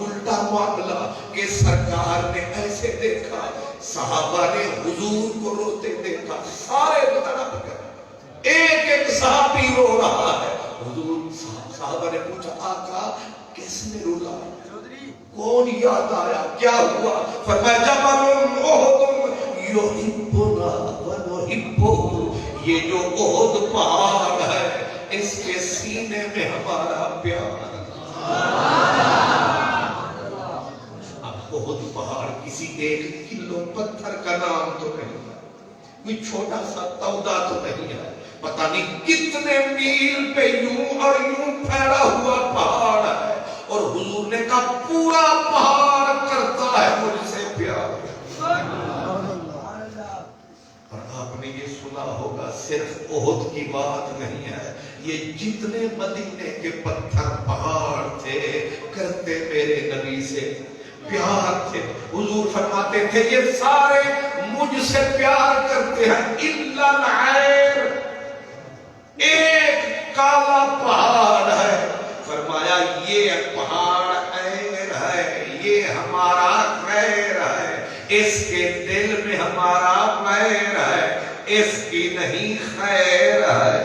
الٹا معاملہ کہ سرکار نے ایسے دیکھا، صحابہ نے حضور کو روتے دیکھا، سارے تڑپ گئے، ایک ایک صحابی رو رہا ہے۔ حضور صحابہ نے پوچھا آقا کس نے رولا، کون یاد آیا، کیا ہوا؟ فرمایا جبل احد یحبنا ونحبہ، یہ جو احد پہاڑ ہے اس کے سینے میں ہمارا پیار۔ اب احد پہاڑ کسی ایک کلو پتھر کا نام تو نہیں ہے، کوئی چھوٹا سا تودا تو نہیں ہے، پتہ نہیں کتنے میل پہ یوں اور یوں پھیلا ہوا پہاڑ ہے، اور حضور نے کہا پورا پہاڑ کرتا ہے مجھ سے پیار۔ اور آپ نے یہ سنا ہوگا صرف احد کی بات نہیں ہے، یہ جتنے مدینے کے پتھر پہاڑ تھے کرتے میرے نبی سے پیار تھے۔ حضور فرماتے تھے یہ سارے مجھ سے پیار کرتے ہیں الا العیر، ایک کالا پہاڑ ہے، فرمایا یہ پہاڑ عیر ہے، یہ ہمارا غیر ہے، اس کے دل میں ہمارا غیر ہے، اس کی نہیں خیر ہے۔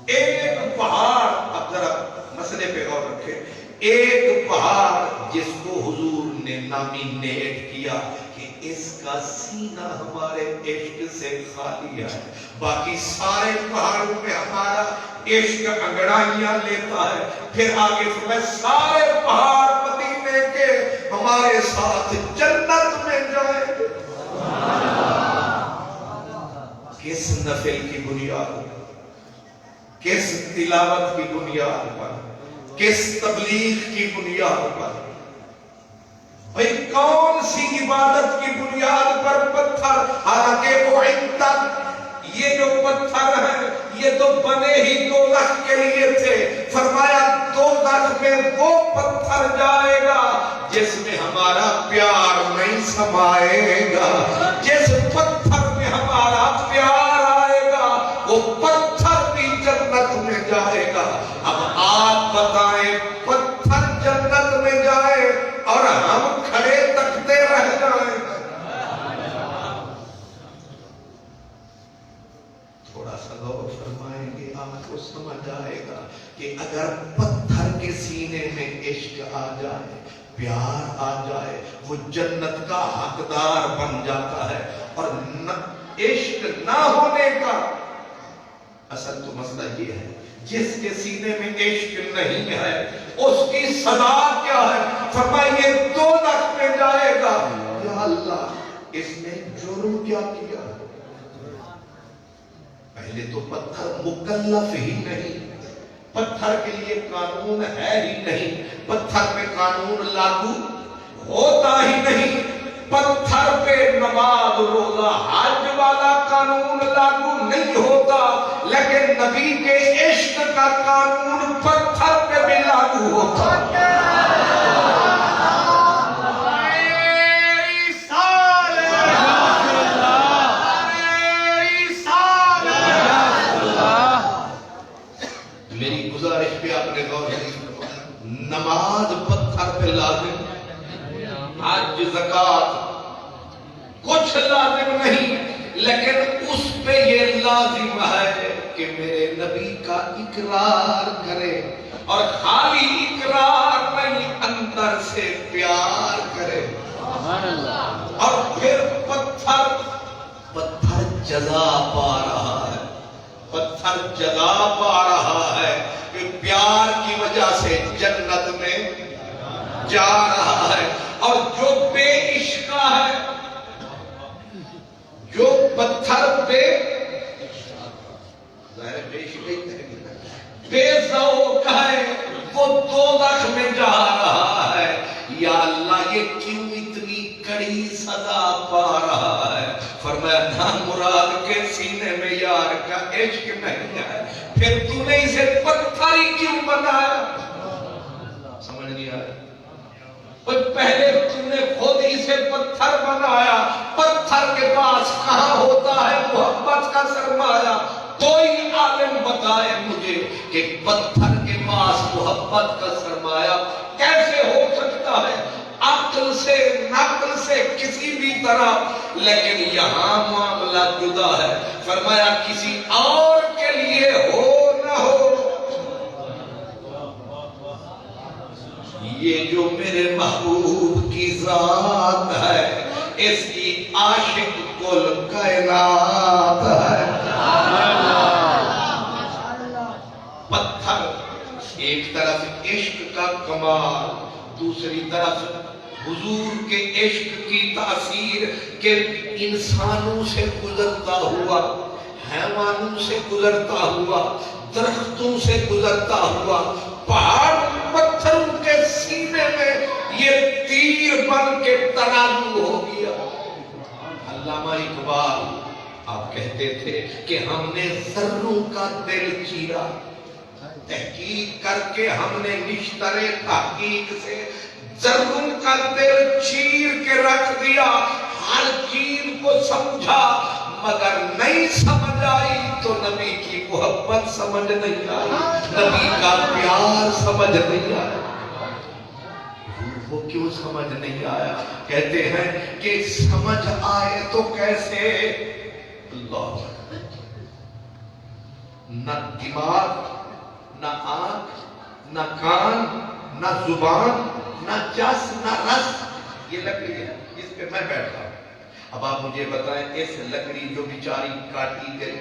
ایک پہاڑ، اب ذرا مسئلے پہ غور رکھیں، ایک پہاڑ جس کو حضور نے نامینیٹ کیا کہ اس کا سینہ ہمارے عشق سے خالی ہے، باقی سارے پہاڑوں میں ہمارا عشق انگڑائیاں لیتا ہے۔ پھر آگے فرمایا سارے پہاڑ مدینے کے ہمارے ساتھ جنت میں جائیں گے۔ کس نفل کی بنیاد پر، کس تلاوت کی بنیاد پر، کس تبلیغ کی بنیاد پر، بھئی کون سی عبادت کی بنیاد پر پتھر؟ حالانکہ اعدت، یہ جو پتھر ہیں یہ تو بنے ہی دوزخ کے لیے تھے، فرمایا دوزخ میں وہ پتھر جائے گا جس میں ہمارا پیار نہیں سمائے گا، جس پتھر میں ہمارا پیار آئے گا وہ پتھر بھی جنت میں جائے گا۔ اب آپ بتائیں پتھر جنت میں جائے اور ہم کھڑے تکتے رہ جائیں، تھوڑا سا غور فرمائیں گے آپ کو سمجھ آئے گا کہ اگر پتھر کے سینے میں عشق آ جائے، پیار آ جائے، وہ جنت کا حقدار بن جاتا ہے۔ اور عشق نہ ہونے کا اصل تو مسئلہ یہ ہے، جس کے سینے میں عشق نہیں ہے اس کی سزا کیا ہے؟ فرمائیے دوزخ میں جائے گا۔ یا اللہ اس نے جرم کیا کیا؟ پہلے تو پتھر مکلف ہی نہیں، پتھر کے لیے قانون ہے ہی نہیں، پتھر پہ قانون لاگو ہوتا ہی نہیں، پتھر پہ نماز روزہ حج والا قانون لاگو نہیں ہوتا، لیکن نبی کے عشق کا قانون پتھر پہ بھی لاگو ہوتا۔ میری گزارش پہ آپ نے غور کریں، نماز پتھر پہ لازم، حج زکات کچھ لازم نہیں، لیکن اس پہ یہ لازم ہے کہ میرے نبی کا اقرار کرے، اور خالی اقرار نہیں اندر سے پیار کرے۔ اور پھر پتھر جزا پا رہا ہے، پتھر جزا پا رہا ہے کہ پیار کی وجہ سے جنت میں جا رہا ہے۔ اور جو بے عشقہ ہے، جو پتھر پہ بے ذوق ہے، وہ دوزخ میں جا رہا ہے۔ یا اللہ یہ کیوں اتنی کڑی سزا پا رہا ہے؟ فرمایا نہ مراد کے سینے میں یار کا عشق نہیں ہے، پھر تو نے اسے پتھر ہی کیوں بنایا؟ سمجھ نہیں آیا؟ پہلے تم نے خود اسے پتھر بنایا، پتھر کے پاس کہاں ہوتا ہے محبت کا سرمایہ؟ کوئی عالم بتائے مجھے کہ پتھر کے پاس محبت کا سرمایہ کیسے سے کسی بھی طرح، لیکن یہاں معاملہ جدا ہے. فرمایا کسی اور کے لیے ہو نہ ہو، یہ جو میرے محبوب کی ذات ہے اس کی عاشق کل کائنات ہے. پتھر ایک طرف عشق کا کمال، دوسری طرف حضور کے عشق کی تاثیر کہ انسانوں سے گزرتا ہوا، حیوانوں سے گزرتا ہوا، درختوں سے گزرتا ہوا، پہاڑ پتھروں کے سینے میں یہ تیر بن کے ترازو ہو گیا. علامہ اقبال آپ کہتے تھے کہ ہم نے ذروں کا دل چیرا، تحقیق کر کے ہم نے نشتر تحقیق سے ذروں کا دل چیر کے رکھ دیا، ہر چیز کو سمجھا مگر نہیں سمجھ آئی تو نبی کی محبت سمجھ نہیں آئی، نبی کا پیار سمجھ نہیں آیا. وہ کیوں سمجھ نہیں آیا؟ کہتے ہیں کہ سمجھ آئے تو کیسے؟ اللہ، نہ دماغ، نہ آنکھ، نہ کان، نہ زبان، نہ جس، نہ رس. یہ لکڑی ہے اس پہ میں بیٹھا ہوں. اب آپ مجھے بتائیں اس لکڑی جو بیچاری کاٹی گئی،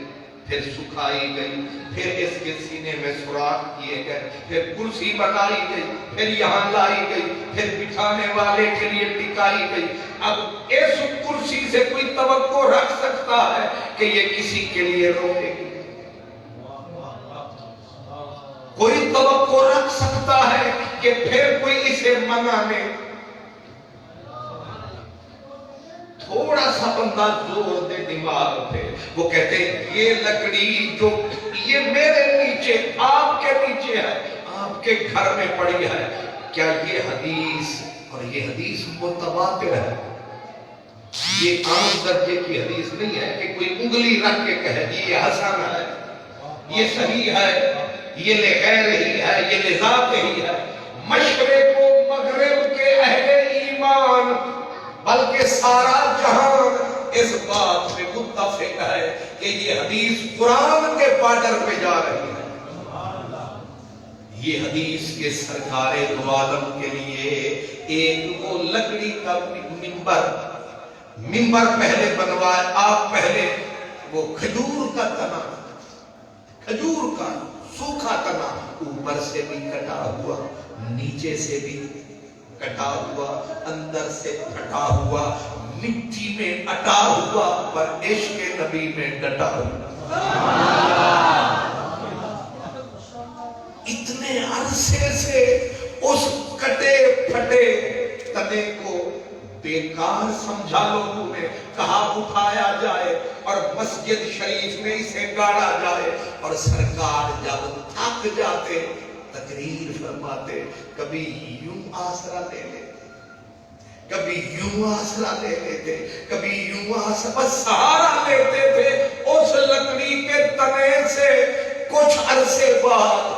پھر سکھائی گئی، پھر اس کے سینے میں سوراخ کیے گئے، پھر کرسی بنائی گئی، پھر یہاں لائی گئی، پھر بٹھانے والے کے لیے ٹکائی گئی. اب اس کرسی سے کوئی توقع رکھ سکتا ہے کہ یہ کسی کے لیے روکے گی؟ کوئی توقع رکھ سکتا ہے کہ پھر کوئی اسے منانے؟ تھوڑا سا بندہ زور دے دماغ پہ، وہ کہتے ہیں یہ لکڑی جو یہ میرے نیچے، آپ کے نیچے ہے، آپ کے گھر میں پڑی ہے، کیا یہ حدیث، اور یہ حدیث متواتر ہے، یہ عام درجے کی حدیث نہیں ہے کہ کوئی انگلی رکھ کے کہے یہ حسن ہے، یہ صحیح ہے، یہ لغیر ہی ہے، یہ لذات ہی ہے. مشرق و مغرب کے اہل ایمان بلکہ سارا جہان اس بات میں متفق ہے کہ یہ حدیث قرآن کے بارڈر پہ جا رہی ہے. یہ حدیث کے سرکار دو عالم کے لیے ایک وہ لکڑی کا ممبر پہلے بنوائے آپ، پہلے وہ کھجور کا تنا، کھجور کا سوکھا تنا، اوپر سے بھی کٹا ہوا، نیچے سے بھی کٹا ہوا، اندر سے پھٹا ہوا، مٹی میں اٹا ہوا، پر عشق نبی میں ڈٹا ہوا. اتنے عرصے سے اس کٹے پھٹے تنے کو بیکار سمجھا لوگوں نے، کہا اٹھایا جائے اور مسجد شریف میں اسے گاڑا جائے، اور سرکار جب تھک جاتے تقریر فرماتے، کبھی یوں آسرا لے لیتے، کبھی یوں آسرا لے لیتے، کبھی یوں آسرا، سہارا لیتے تھے اس لکڑی کے تنے سے. کچھ عرصے بعد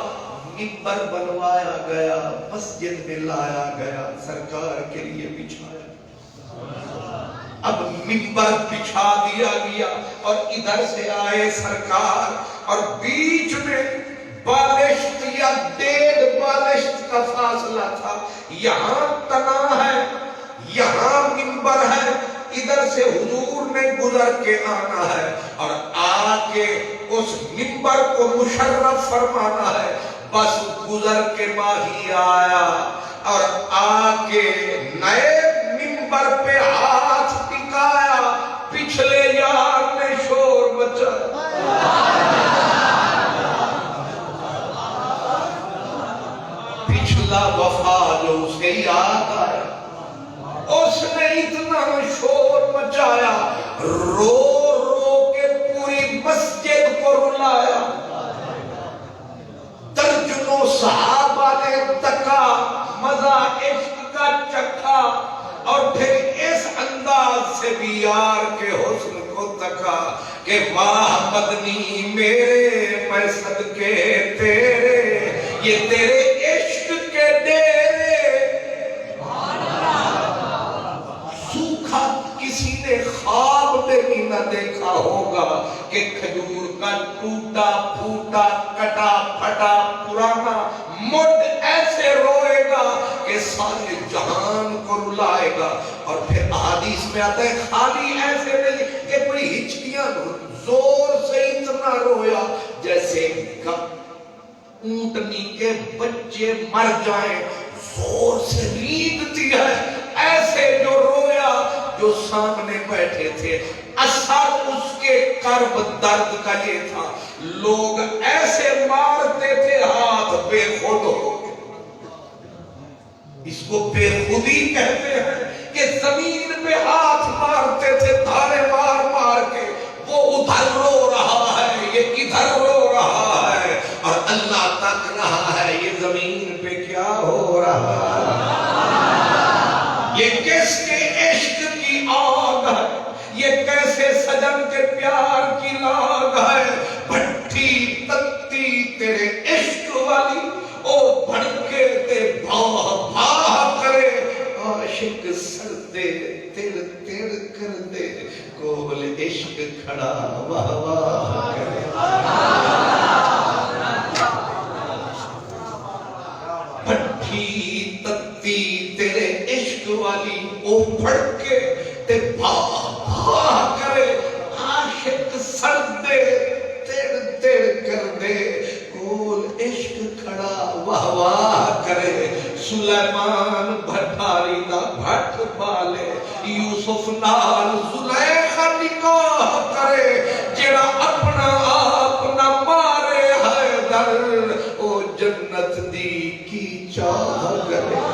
ممبر بنوایا گیا، مسجد میں لایا گیا، سرکار کے لیے بچھایا. اب ممبر بچھا دیا گیا اور ادھر سے آئے سرکار، اور بیچ میں بالشت یا 1.5 بالشت کا فاصلہ تھا. یہاں تنا ہے، یہاں ممبر ہے، ادھر سے حضور نے گزر کے آنا ہے اور آ کے اس ممبر کو مشرف فرمانا ہے. بس گزر کے ماہی آیا اور آ کے نئے ممبر پہ ہاتھ ٹکایا، پچھلے یار نے شور مچایا. پچھلا وفا جو اسے یاد آیا، اس نے اتنا شور مچایا، رو رو کے پوری مسجد کو رلایا. درجنوں صحابہ نے تکا، مزہ عشق کا چکھا، اور پھر اس انداز سے بھی یار کے حسن کو تکا کہ واہ مدنی میرے میں صدقے تیرے، یہ تیرے عشق کے ڈیرے. سوکھا ٹوٹا پھوٹا کٹا پھٹا پرانا مڈ ایسے روئے گا کہ سارے جہان کو رلائے گا. اور پھر احادیث میں آتا ہے خالی ایسے نہیں کہ کوئی ہچکیاں زور سے اتنا رویا جیسے اونٹنی کے بچے مر جائیں زور سے ریدتی ہے. ایسے جو رویا جو سامنے بیٹھے تھے. اثر اس کے کرب درد کا یہ تھا لوگ ایسے مارتے تھے ہاتھ بے خود ہو گئے. اس کو بے خودی کہتے ہیں کہ زمین پہ ہاتھ مارتے تھے دھارے مار مار کے. وہ ادھر رو رہا ہے یہ ادھر رو رہا ہے اور اللہ تک رہا ہے یہ زمین پہ کیا ہو رہا ہے. یہ کس کے عشق کی آگ ہے یہ کیسے سجن کے پیار کی لاگ ہے. بھٹی تتی تیرے عشق والی او بھڑکے تے بھاہ بھاہ کرے. عاشق سردے تیر تیر کر دے کول عشق کھڑا واہ واہ کرے. بھٹی تتی تیرے عشق والی او بھڑکے تے بھاہ بھاہ کرے. عاشق سردے تیر تیر کر دے کول عشق کھڑا واہ واہ کرے. سلیمان بھٹاری دا بھٹ پالے یوسف نال زلیخا نکاح کرے. جڑا اپنا آپ نہ مارے حیدر او جنت دی کی چاہ کرے.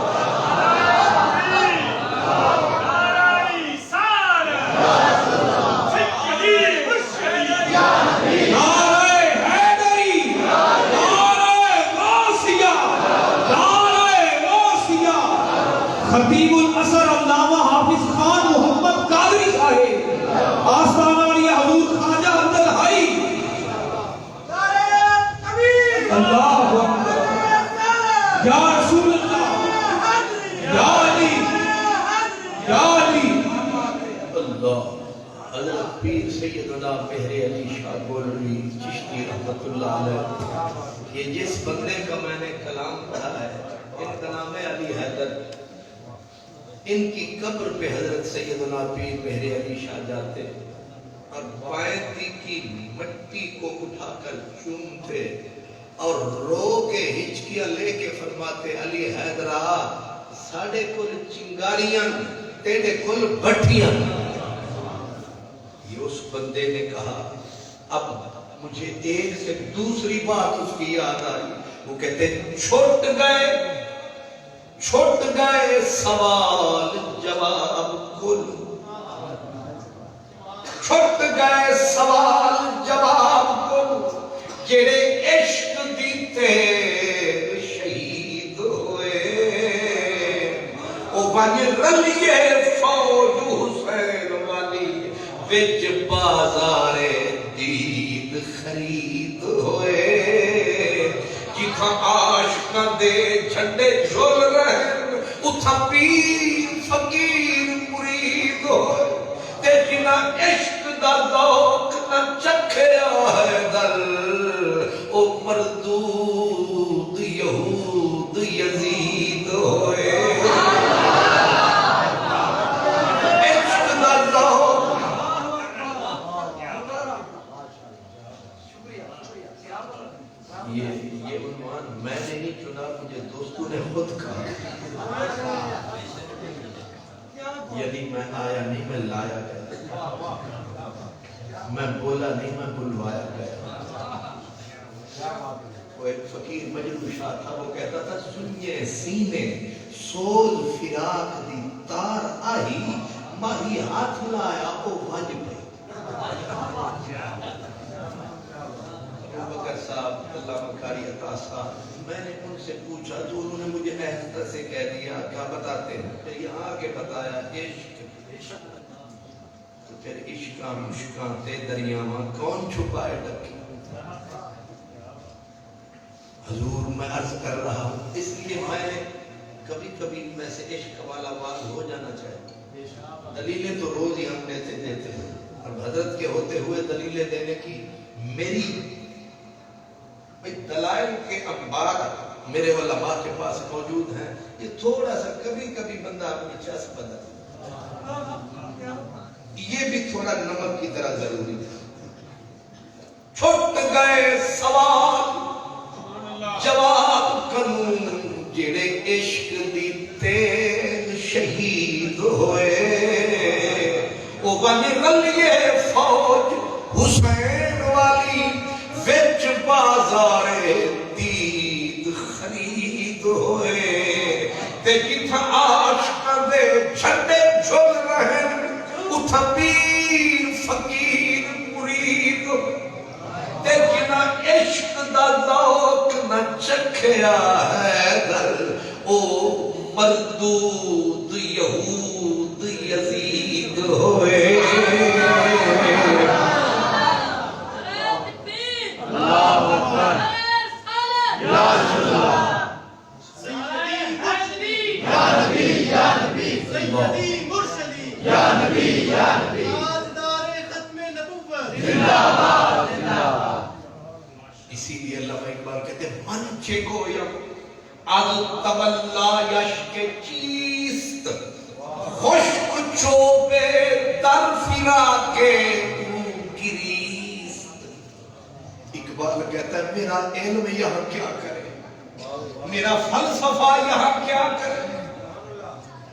خطیب الاثر علامہ حافظ خان محمد قادری صاحب آستانہ علی حضور خواجہ عبدالحی. اللہ اکبر یا رسول اللہ یا علی یا علی. اللہ حضرت پیر سیدنا بہر علی شاہ گولوی چشتی رحمت اللہ علیہ یہ جس بندے کا میں نے کلام پڑھا ہے ان کا نام ہے علی حیدر. ان کی قبر پہ حضرت سیدنا پیر بہر علی شاہ جاتے اور پائتی کی مٹی کو اٹھا کر چومتے اور رو کے ہچکیاں لے کے فرماتے علی حیدرہ ساڑھے کل چنگاریاں تیرے کل بٹھیاں. یہ اس بندے نے کہا اب مجھے ایک سے دوسری بات اس کی یاد آئی. وہ کہتے چھٹ گئے سوال جواب کل. چھٹ گئے سوال جواب کل جڑے عشق دیتے شہید ہوئے. او بن رلیے فوج حسین والی وچ بازار دید خرید ہوئے. جتھا عاشقاں دے جھنڈے جھول رہے اتھا پیر فقیر مرید ہوئے. تے جنہ عشق دا ذوق نہ چکھیا ہے در او مردود یہود یزید ہوئے. عشق دا ذوق یہ عنوان میں نے نہیں چنا مجھے دوستوں نے خود کہا. یعنی میں آیا نہیں میں لایا گیا. میں بولا نہیں میں بلوایا گیا. وہ ایک فقیر مجنون شاہ تھا وہ کہتا تھا سنیے سینے سول فراق دی تار آئی ماہی ہاتھ لایا او بھج پہ. بکر صاحب علامہ قاری عطا صاحب میں نے ان سے پوچھا تو انہوں نے مجھے احتر سے کہہ دیا کیا بتاتے ہیں. پھر یہاں آ کے بتایا عشق. تو پھر عشقاں مشکاں تے دریاواں کون چھپائے ڈکی. حضور میں عرض کر رہا ہوں اس لیے میں نے کبھی کبھی میں سے عشق والا بات ہو جانا چاہیے. دلیلیں تو روز ہی ہم دیتے ہیں اور حضرت کے ہوتے ہوئے دلیلیں دینے کی میری دلائل کے انبار میرے علماء کے پاس موجود ہیں. یہ تھوڑا سا کبھی کبھی بندہ اپنی چس بدل، یہ بھی تھوڑا نمک کی طرح ضروری ہے. چھٹ گئے سوال جواب قانون جڑے عشق دی تیل شہید ہوئے. او بنی رلیے فوج حسین والی وچ بازار دید خرید ہوئے. تے جتھا عاشقاں دے جھنڈے جھل رہے اتھا پیر فقیر مرید. تے جنا عشق دا ذوق نہ چکھیا ہے در او مردود یہود یزید ہوئے. اسی لیے علامہ اقبال کہتے ہیں من چے گویم از تولا یشک چیست خشک چوبے در فرا کے گریست. اقبال کہتا ہے میرا علم یہاں کیا کرے، میرا فلسفہ یہاں کیا کرے،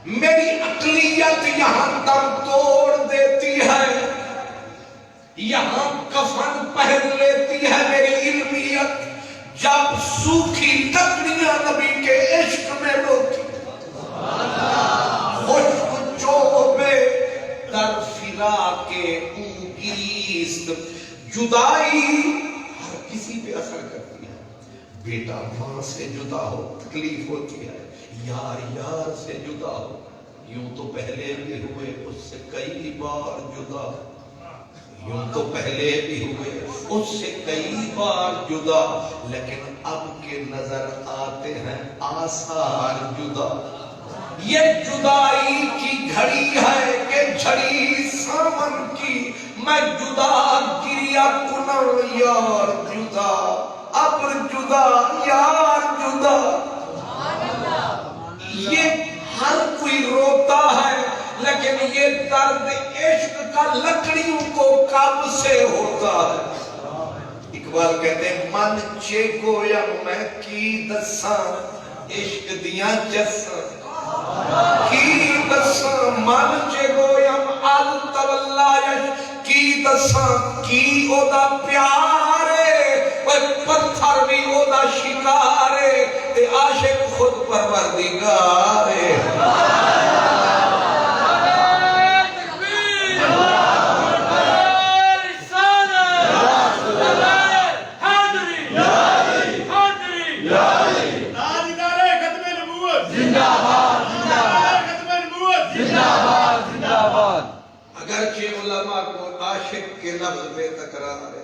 میری عقلیت یہاں دم توڑ دیتی ہے، یہاں کفن پہن لیتی ہے میری علمیت جب سوکھی لکڑیاں نبی کے عشق میں روتی. خشک چوبے در فرا کے گریست. جدائی ہر کسی پہ اثر کرتی ہے. بیٹا ماں سے جدا ہو تکلیف ہوتی ہے، یار یار سے جدا ہو یوں تو پہلے بھی ہوئے اس سے کئی بار جدا، یوں تو پہلے بھی ہوئے اس سے کئی بار جدا، لیکن اب کے نظر آتے ہیں آثار جدا. یہ جدائی کی گھڑی ہے کہ جھڑی سامن کی، میں جدا گریا کنا یار جدا، اب جدا یار جدا. یہ ہر کوئی روتا ہے لیکن یہ درد عشق کا لکڑیوں کو کب سے ہوتا ہے. اقبال کہتے ہیں من چے گویا میں کی دساں عشق دیاں جساں کی دساں. من چے گویا ال تولا یشک کی دساں کی او دا پیارے پتھر بھی او دا شکارے تے عاشق خود پروردگارے. اگرچہ علماء کو عاشق کے لفظ میں تکرار ہے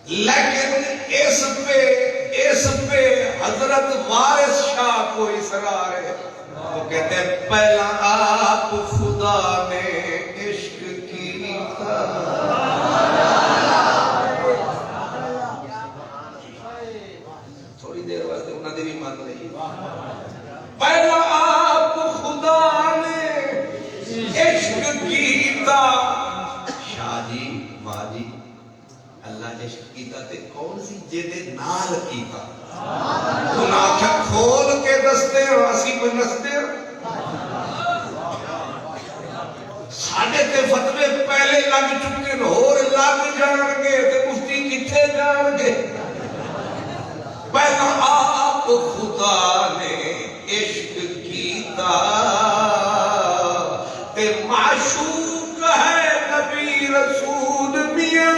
لیکن اس پہ حضرت وارث شاہ کو اصرار ہے. وہ کہتے ہیں پہلا آپ خدا نے عشق کیتا، تھوڑی دیر واسطے انہوں نے بھی مان رہی، پہلا آپ خدا نے عشق کیتا. شاہ جی ماں جی اللہ عشق کیتا تے کون سی جیدے نال کیتا. انہاں آنکھیں کھول کے دستے ہیں اسی پہ نستے ہیں. ساڑھے تے فتوے پہلے لگ چکے اور لگ جان گے تے مفتی کتھے جان گے. پہلا آپ خدا نے عشق کیتا تے معشوق ہے نبی رسول میاں.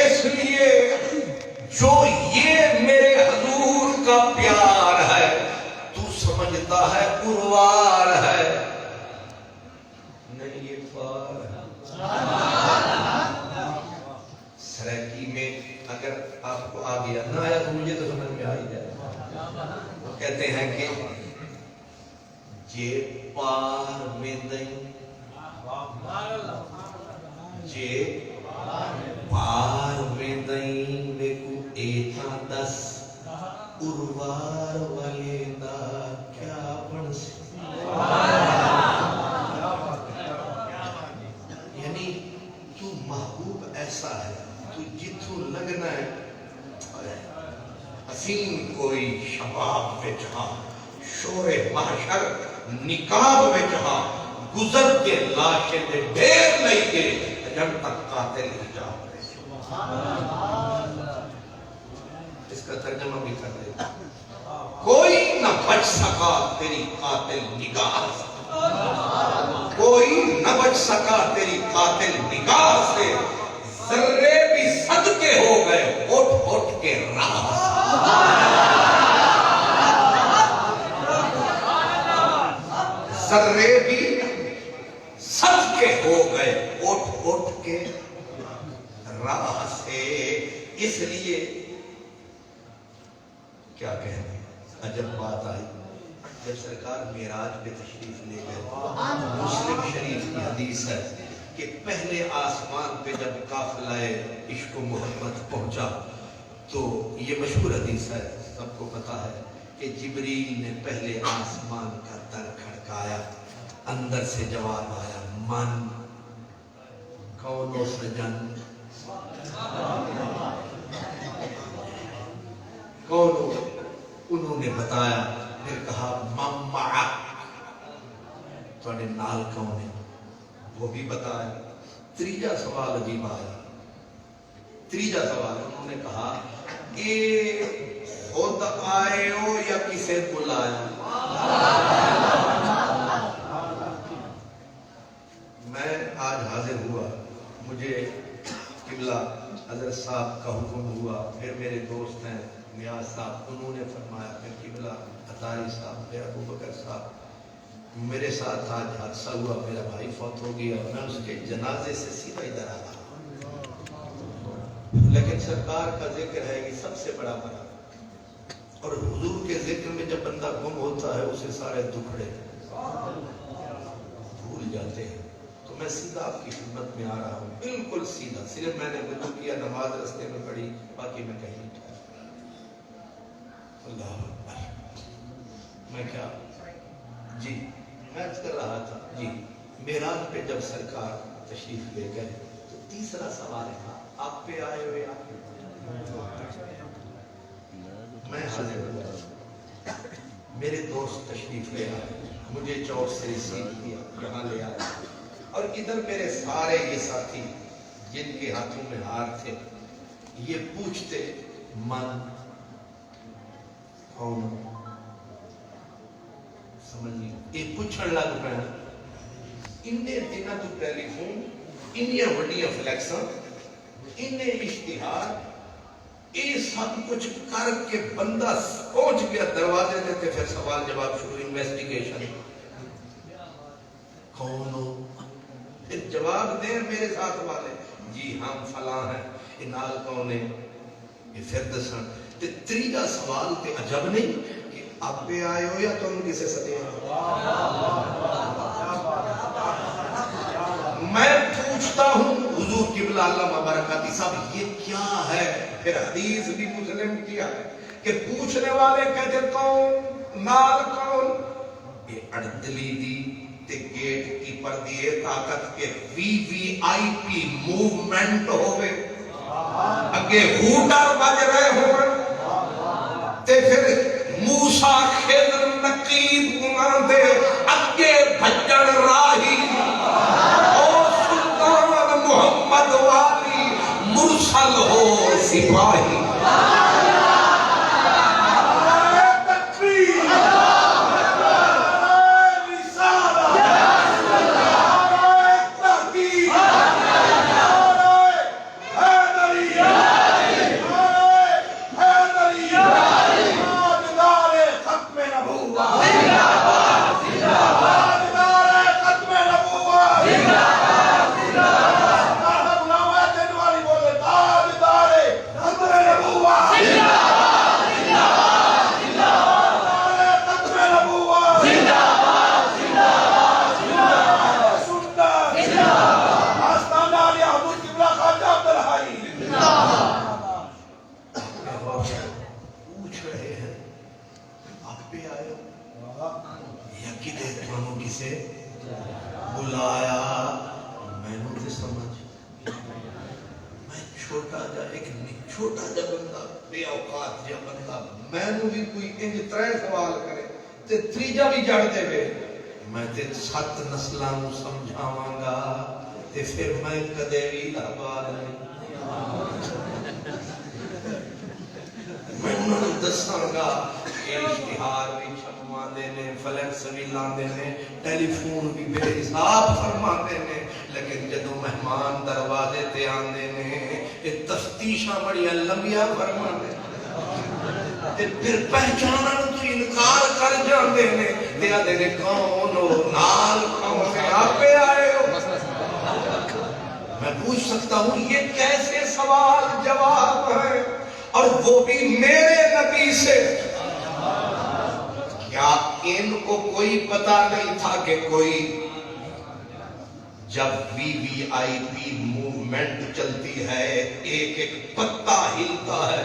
اس لیے جو یہ میرے حضور کا پیار ہے تو سمجھتا ہے پروار ہے، نہیں یہ پار ہے. سرائکی میں اگر آپ کو آ گیا نہ آیا تو مجھے تو سمجھ میں آ ہی جائے. وہ کہتے ہیں کہ جے پار میں دیں جے پار میں دیں دیکھو ایتا دس اروار والے دا کیا بن سکتا یعنی تو محبوب ایسا ہے تو جتوں لگنا ہے حسین کوئی شباب میں جہاں شور محشر نکاب میں جہاں گزر کے لاشے دے ڈھیر نہیں کے جب تک قاتل ہی جاؤ اس کا ترجمہ بھی کر دے کوئی نہ بچ سکا تیری قاتل نگاہ سے کوئی نہ بچ سکا تیری قاتل نگاہ سے ذرے بھی صدقے ہو گئے اٹھ اٹھ کے راہ ذرے بھی صدقے ہو گئے اٹھ اٹھ کے راہ سے اس لیے کیا کہتے ہیں عجب بات آئی جب سرکار معراج پہ تشریف لے گئے مسلم شریف کی حدیث ہے کہ پہلے آسمان پہ جب قافلہ عشق و محبت پہنچا تو یہ مشہور حدیث ہے سب کو پتا ہے کہ جبریل نے پہلے آسمان کا در کھڑکایا اندر سے جواب آیا من کون و سجن کون انہوں نے بتایا پھر کہا ممعک تو انہیں نال کون ہے وہ بھی بتایا تریجا سوال عجیب آیا تریجا سوال انہوں نے کہا اے خود آئے ہو یا کسے بلایا میں آج حاضر ہوا مجھے قبلہ حضرت صاحب کا حکم ہوا پھر میرے دوست ہیں نیاز صاحب انہوں نے فرمایا پھر قبلہ عطاری صاحب پھر ابو بکر صاحب میرے ساتھ آج حادثہ ہوا میرا بھائی فوت ہو گیا میں اس کے جنازے سے سیدھا ادھر آ رہا لیکن سرکار کا ذکر ہے یہ سب سے بڑا بڑا اور حضور کے ذکر میں جب بندہ گم ہوتا ہے اسے سارے دکھڑے بھول جاتے ہیں تو میں سیدھا آپ کی خدمت میں آ رہا ہوں بالکل سیدھا صرف میں نے وضو کیا نماز رستے میں پڑھی باقی میں کہیں نہیں تھا اللہ اکبر میں کیا جی میں کر رہا تھا جی معراج پہ جب سرکار تشریف لے گئے تو تیسرا سوال تھا آپ پہ آئے ہوئے آپ میں حاضر ہوا میرے دوست تشریف لے آئے مجھے چوک سے ریسیو کیا یہاں لے آئے اور ادھر میرے سارے یہ ساتھی جن کے ہاتھوں میں ہار تھے یہ پوچھتے من کون سمجھیں یہ پوچھن لگ پہ انہیں دنوں تو ٹیلی فون انہیں وڈیاں فلیکساں انہیں اشتہار یہ سب کچھ کر کے بندہ پہنچ گیا دروازے دیتے پھر سوال جواب شروع انویسٹیگیشن کون ہو پھر جواب دیں میرے ساتھ والے جی ہم فلاں ہیں انال کون ہے یہ پھر دسن تے تریجا سوال تے عجب نہیں کہ آپ پہ آئے ہو یا تم کسے سدے ہیں میں پوچھتا ہوں حضور قبلہ علامہ برکاتی صاحب یہ کیا ہے پھر حدیث بھی مسلم کیا ہے کہ پوچھنے والے کہتے کون نال کون یہ اڑدلی دی تے گیٹ کیپر دیئے طاقت کے وی آئی پی موومنٹ ہوئے اگے ہوٹر بج رہے ہوئے تے پھر موسیٰ خضر نقیب گمان دے اگے بھجن راہی او سلطان محمد والی مرسل ہو سپاہی Wow! پوچھ رہے ہیں آپ پہ آئے ہو یا کدے تمہوں کسے بلایا؟ میں نے سمجھ میں چھوٹا جا بندہ بے اوقات جا بندہ میں نے بھی کوئی انج ترے سوال کرے تے تریجا بھی جڑ دے وے میں تے 7 نسلاں نوں سمجھاواں گا تے پھر میں کدے بھی آباد نہیں میں انہوں نے دساں گا کہ اشتہار بھی چھپوا دینے فلیکس بھی لاندے نے ٹیلی فون بھی بے حساب فرما دینے لیکن جدو مہمان دروازے تے آندے نے یہ تفتیشاں بڑی لمبیاں فرما دینے تے پھر پہچانا تو انکار کر جاندے نے تے آدھے نے کون ہو نال کون سے آپ پہ آئے ہو؟ میں پوچھ سکتا ہوں یہ کیسے سوال جواب ہے اور وہ بھی میرے نبی سے؟ کیا ان کو کوئی پتا نہیں تھا کہ کوئی جب وی وی آئی پی موومنٹ چلتی ہے ایک ایک پتا ہلتا ہے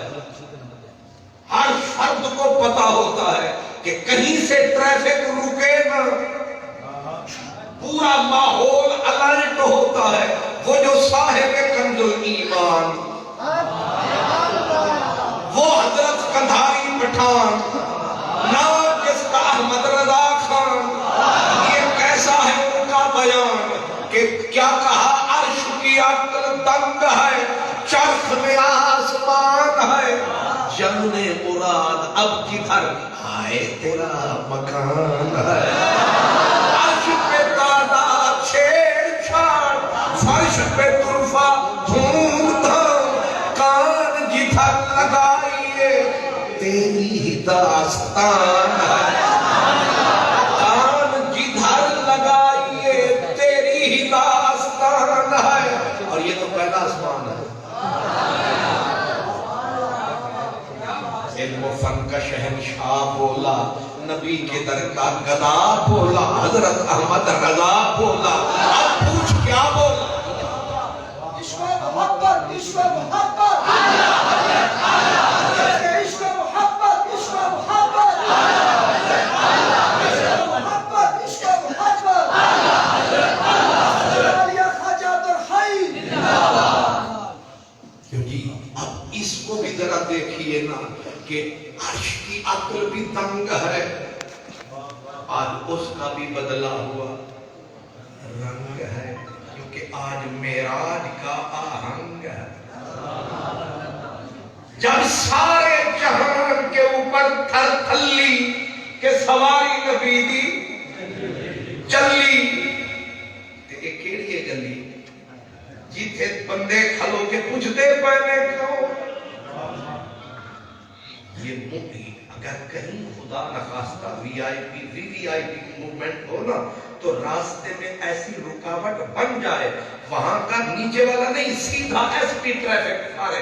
ہر فرد کو پتا ہوتا ہے کہ کہیں سے ٹریفک رکے نہ پورا ماحول الرٹ ہوتا ہے وہ جو صاحب کنز الایمان وہ حضرت قندھاری پٹھان نام جس کا احمد رضا خان یہ کیسا ہے ان کا بیان کہ کیا کہا عرش کی عقل تنگ ہے چرخ میں آسمان ہے جن مراد اب کدھر آئے تیرا مکان ہے عرش پہ تعداد چھیڑ چھاڑ فرش پہ طرفہ دھوم دھام کان جدھر لگائیے تیری ہی داستان ہے کان جدھر لگائیے تیری ہی داستان ہے اور یہ تو پہلا آسمان ہے علم و فن کا شہنشاہ بولا نبی کے در کا گدا بولا حضرت احمد رضا بولا اب پوچھ کیا بولا عشق محبت عشق محبت عشق محبت عشق محبت عشق محبت عشق محبت یا خواجہ عبدالحی کیوں جی اب اس کو بھی ذرا دیکھیے نا کہ عرش کی عقل بھی تنگ ہے آج اس کا بھی بدلا ہوا رنگ ہے کیونکہ آج معراج کا آہنگ ہے جب سارے جہان کے اوپر تھر تھلی کے سواری نبی دی چلی ایک کیڑی ہے گلی جیتے بندے کھلو کے پوچھ دے پہنے کیوں یہ موقعی اگر کہیں خدا نخواستہ وی آئی پی موومنٹ ہو نا تو راستے میں ایسی رکاوٹ بن جائے وہاں کا نیچے والا نہیں سیدھا ایس پی ٹریفک مارے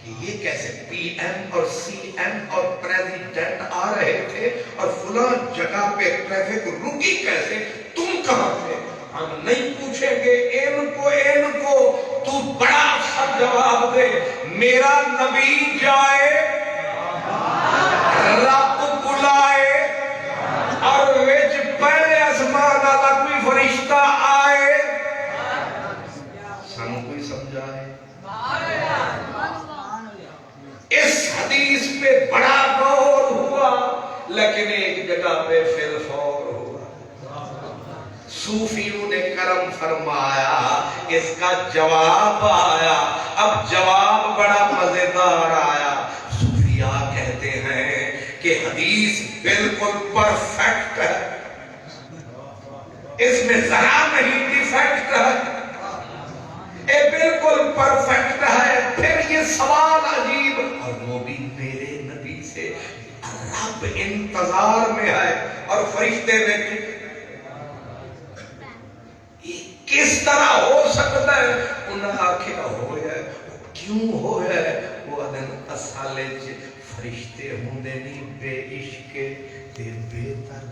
کہ یہ کیسے پی ایم اور سی ایم اور پریزیڈنٹ آ رہے تھے اور فلاں جگہ پہ ٹریفک رکی کیسے تم کہاں تھے ہم نہیں پوچھیں گے ان کو تو بڑا سا جواب دے میرا نبی جائے رب بلائے اور وچ پہلے آسمان والا کوئی فرشتہ آئے سانو کوئی سمجھائے اس حدیث پہ بڑا غور ہوا لیکن ایک جگہ پہ پھر فور ہوا صوفیوں نے کرم فرمایا اس کا جواب آیا اب جواب بڑا مزیدار آیا صوفیاء کہتے ہیں کہ حدیث بالکل پرفیکٹ ہے اس میں ذرا نہیں ڈیفیکٹ ہے یہ بالکل پرفیکٹ ہے پھر یہ سوال عجیب اور وہ بھی میرے نبی سے رب انتظار میں ہے اور فرشتے میں کس طرح ہو سکتا ہے انہاں آکھیا ہویا ہے کیوں ہویا ہے وہ ادن اصالے چ فرشتے ہوندے نہیں بے عشق تے بے تر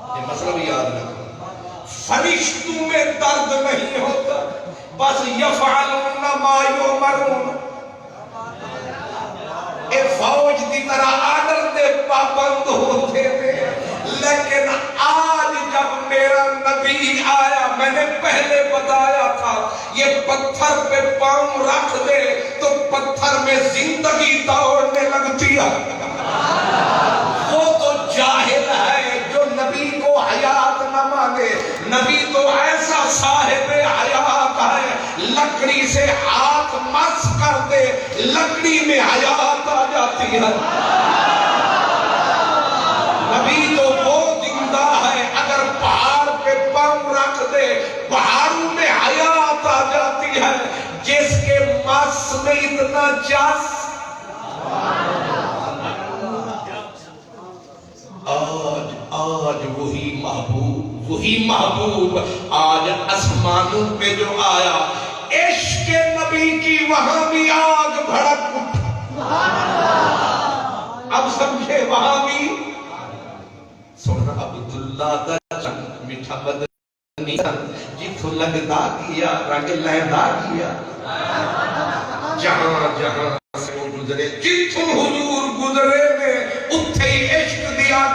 یہ مسئلہ بھی یاد رکھو فرشتوں میں درد نہیں ہوتا بس یفعلون ما یؤمرون طرح آرڈر دے پابند ہوتے تھے، لیکن آج جب میرا نبی آیا، میں نے پہلے بتایا تھا یہ پتھر پہ پاؤں رکھ دے تو پتھر میں زندگی دوڑنے لگتی ہے۔ وہ تو جاہل ہے جو نبی کو حیات نہ مانے۔ نبی تو ایسا صاحب حیات ہے، لکڑی سے ہاتھ مس کر دے لکڑی میں حیات آ جاتی ہے۔ نبی تو وہ زندہ ہے، اگر پہاڑ پہ پاؤں رکھ دے پہاڑوں میں حیات آ جاتی ہے، جس کے مس میں اتنا جس۔ آج وہی محبوب آج آسمانوں پہ جو آیا، عشق نبی کی وہاں بھی آگ بھڑک اٹھا۔ اب سمجھے وہاں بھی سونا عبداللہ دا چند میٹھا بدنی جتھو لگدا کیا رنگ لہدا کیا، جہاں جہاں سے وہ گزرے جتھو حضور گزرے نے اتھے ہی عشق دیا۔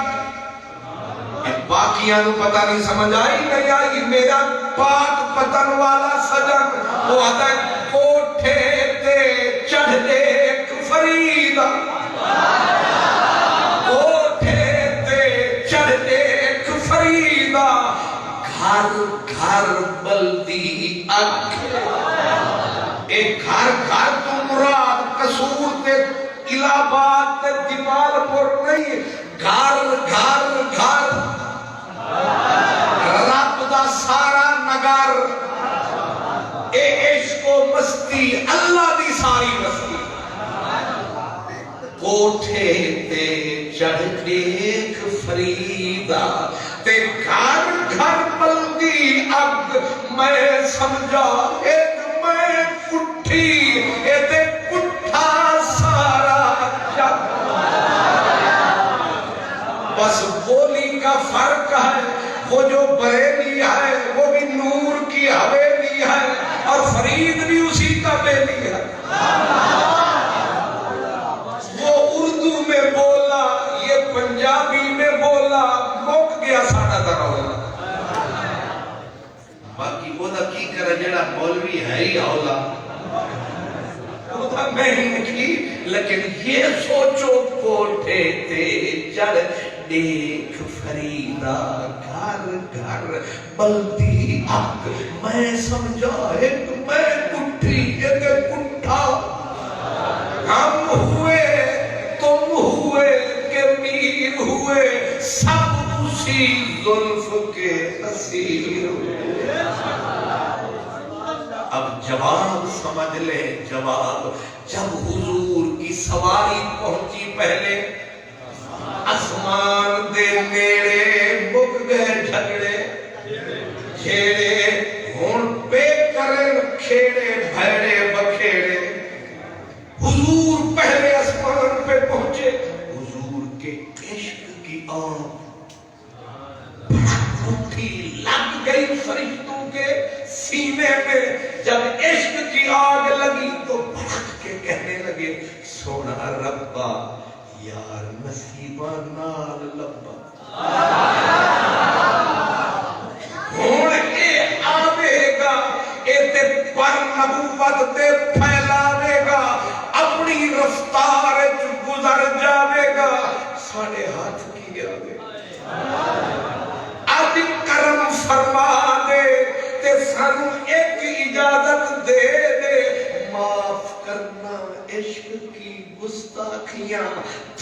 باقیاں نو پتہ نہیں سمجھ آئی نہیں آئی، میرا پاک پتن والا سجن وہ آدھا کوٹھے تے چڑھ دیکھ فریدہ، کوٹھے تے چڑھ دیکھ فریدہ، گھر گھر بلدی اگ۔ ایک گھر گھر تو مراد قصور تے الہاباد تے دیوال پر نہیں، گھر گھر گھر رب دا سارا نگر۔ اے عشق و مستی اللہ دی ساری مستی۔ کوٹھے تے چڑھ دیکھ فریدہ تے گھر گھر بلدی اگ، میں سمجھا ایک میں کٹھی اے تے کٹھا سارا جگ۔ بس بولی کا فرق ہے، وہ جو بریلی ہے وہ بھی نور کی حویلی ہے، اور فرید بھی اسی کا بیلی ہے۔ وہ اردو میں بولا، یہ پنجابی میں بولا، مک گیا ساڑھا درولا۔ باقی وہ دا کی کرا جڑا مولوی ہے ہی اولا، وہ دا میں ہی نکھی، لیکن یہ سوچو کوٹھے تے چڑھ دیکھ فریدہ، گھر گھر بلدی اگ، میں سمجھا ایک میں کٹھی ایک کٹھا۔ ہم ہوئے تم ہوئے کہ میر ہوئے، سب اسی زلف کے اسیر ہوئے۔ اب جواب سمجھ لے جواب، جب حضور کی سواری پہنچی پہلے آسمان دے نیڑے مک گئے جھگڑے جھیڑے، ہون پہ کرن کھیڑے بھیڑے بکھیڑے۔ حضور پہلے آسمان پہ پہنچے، حضور کے عشق کی آگ اٹھی لگ گئی فرشتوں کے سینے میں۔ جب عشق کی آگ لگی تو بھڑک کے کہنے لگے سونا ربا یار نصیبہ نال لبا۔ ہون اے آوے گا، اے تے پر نبوت تے پھیلاوے گا، اپنی رفتار گزر جاوے گا، ساڑھے ہاتھ کی آوے آج کرم فرما دے تے سانو ایک اجازت دے دے، معاف کرنا عشق کی گستاخیاں،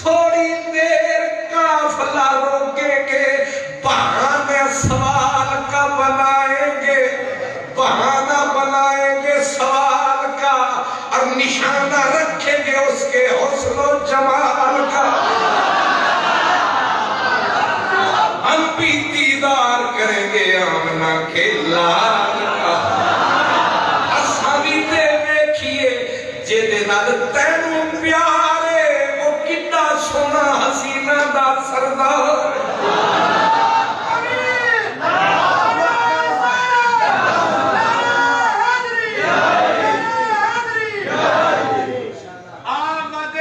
تھوڑی دیر قافلہ روکیں گے، بہانہ سوال کا بنائیں گے، بہانہ بنائیں گے سوال کا، اور نشانہ رکھیں گے اس کے حسن و جمال کا۔ ہم بھی دیدار کریں گے آمنہ کے لال کا، اسامی تے دیکھئے جیدے نال تینوں پیارے، وہ کتا سونا حسینہ دا سردار۔ آمد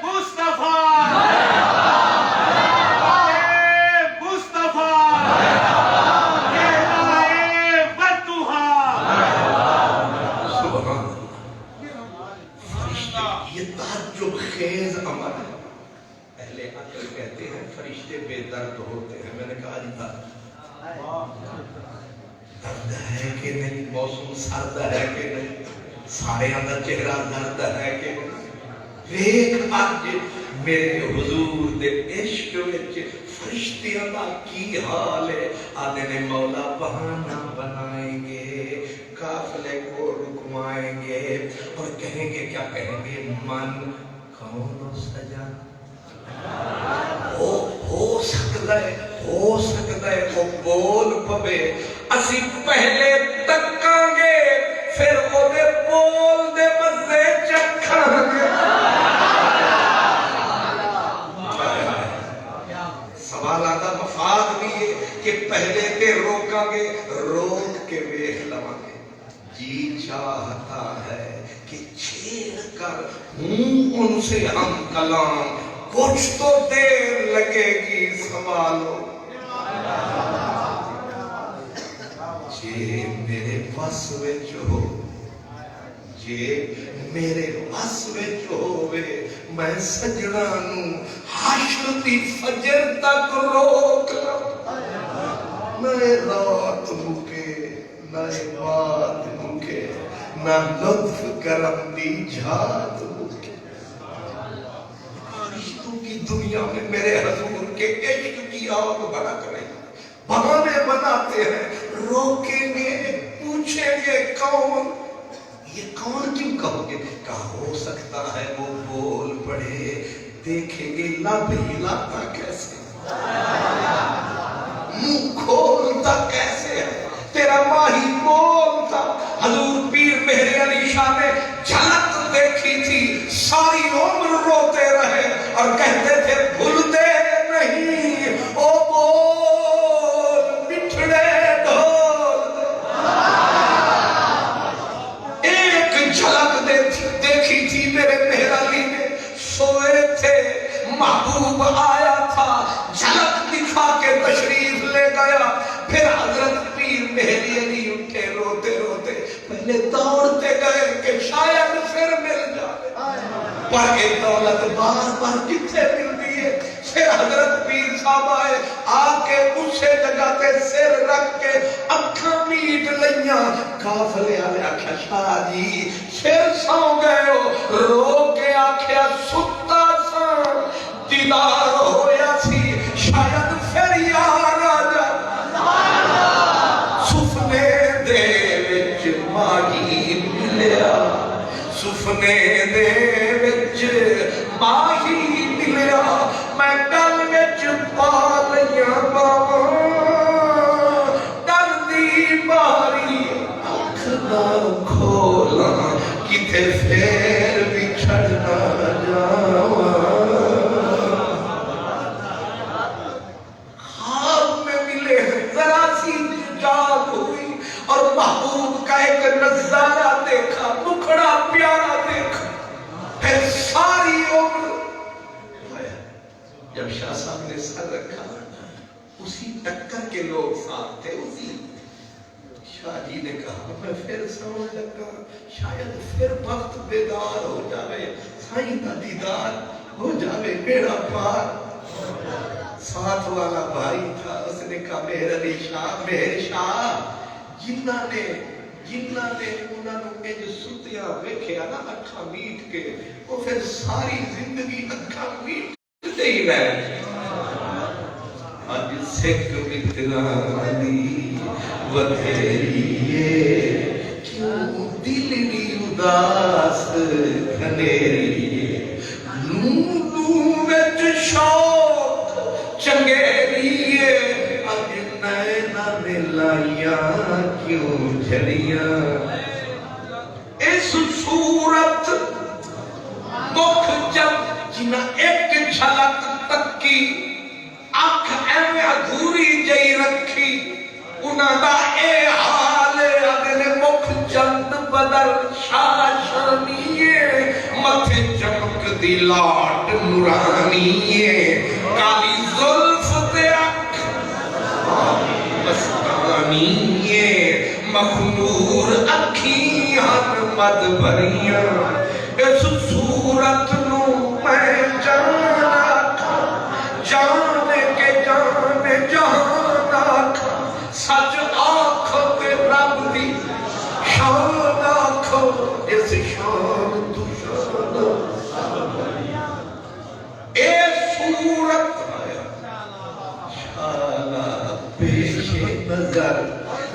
مصطفیٰ یہ تعجب خیز عمل ہے. اہل عقل کہتے ہیں فرشتے بے درد ہوتے ہیں. میں نے کہا جی درد ہے کہ نہیں؟ موسم سرد ہے کہ نہیں؟ سارے اندر چہرہ درد ہے کہ نہیں؟ ایک اج میرے حضور دے عشق وچ فرشتیاں دا کی حال ہے. آدھے نے مولا بہانہ بنائیں گے، قافلے کو رکوائیں گے اور کہیں گے، کیا کہیں گے؟ من کون سجا ہو سکتا ہے وہ بول پوے. اسی پہلے تکاں گے پھر وہ دے بول دے مزے چکھاں گے. سوال آتا مفاد بھی ہے کہ پہلے تے روکاں گے، روک کے ویکھ لواں گے. جی چاہتا ہے کہ چھیڑ کر ہوں ان سے ہم کلام، کچھ تو دیر لگے گی سنبھالو. جے میرے بس وچ ہو، جے میرے بس وچ ہووے، میں سجنا نوں حشر دی فجر تک روک لوں. نہ رات مکے، نہ بات مکے، نہ لطف کرم دی جھات مکے. رشتوں کی دنیا میں میرے حضور کے عشق کی آگ بھڑک رہی. بہانے بناتے ہیں، روکیں گے، پوچھیں گے کون؟ یہ کون کیوں کہو گے؟ کہا ہو سکتا ہے وہ بول پڑے. دیکھیں گے لب ہلاتا کیسے، منہ کھولتا کیسے ہے. تیرا ماہی بولتا. حضور پیر مہر علی شاہ نے جھلک دیکھی تھی، ساری عمر روتے رہے اور کہتے تھے بھول دے نہیں او بول بچھڑے ڈھول. ایک جھلک دیکھی تھی میرے مہر علی نے. سوئے تھے، محبوب آیا تھا، جھلک دکھا کے تشریف لے گیا. پھر حضرت پیر مہر علی اٹھے روتے روتے، پہلے دوڑتے گئے کہ شاید پھر مل جائے. پر یہ دولت بار بار کتنے ملتی ہے. پھر حضرت پیر صاحب آئے، آ کے اسے جگہ تے سر رکھ کے اکھاں میٹ لئیاں. قافلے والے آکھیا شاہ جی پھر سو گئے ہو؟ رو کے آکھیا ستا سا، دیدار ہویا سی، شاید پھر یار آ جا. سفنے دے وچ ماہی ملیا، سفنے دے وچ ماہی ملیا. میں گل وچ پا لیاں باواں، ڈر دی ماری اکھ نہ کھولاں، کتے پھر بچھڑ نہ جاواں. خواب میں ملے ذرا سی جاگ ہوئی اور محبوب کا ایک نظارہ دیکھا، مکھڑا پیارا دیکھا. پھر ساری عمر جب شاہ صاحب نے سر رکھا، اسی ٹکر کے لوگ ساتھ تھے. اسی شاہ جی نے کہا میں پھر سمجھ لگا شاید پھر وقت بیدار ہو جائے، سائیں کا دیدار ہو جائے، میرا پار. ساتھ والا بھائی تھا، اس نے کہا مہر علی شاہ، مہر شاہ، جنہ نے انہوں نے جو ستیاں ویکھیا نا اکھاں میٹ کے، وہ پھر ساری زندگی اکھاں میٹ دے ہی رہے. اج سکھ مترانی ودھیریے، کیوں دل دی اداس گھنیریے. نور وچ شوق چنگیریے، اج نینا نے لائیاں کیوں جھڑیاں. اس صورت مکھ جب جنہ ایک جھلک تکی، اکھ ایویں ادھوری جئی رکھی، انہاں دا اے حال اگلے مکھ چند بدر شاہ شرمیے. متھے چمک دی لاٹ نورانیے، کالی زلف تے اکھ مستانیے، مخمور اکھیاں مد بھریاں. اس صورت نو میں جانا تھا جان کے جان جہانا تھا سچ آنکھوں تے رب دی شان آنکھوں اس شان تو شان اے صورت شانا پیش نظر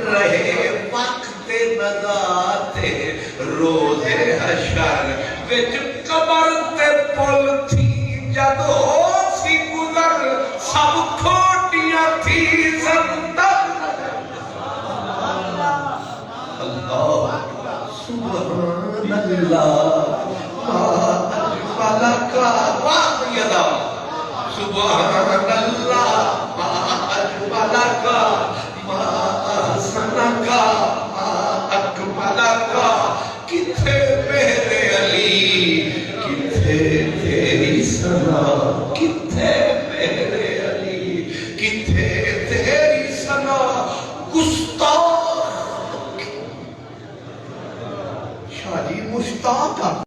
رہے وقت نظاتے روز حشر وچ قبر تے پل تھی جد ہو سی گزر سب کھوٹیاں تھی زندر اللہ سبحان اللہ ما اجملک واقعدا سبحان اللہ ما اجملک ما احسنک ما اکملک کتھے میرے علی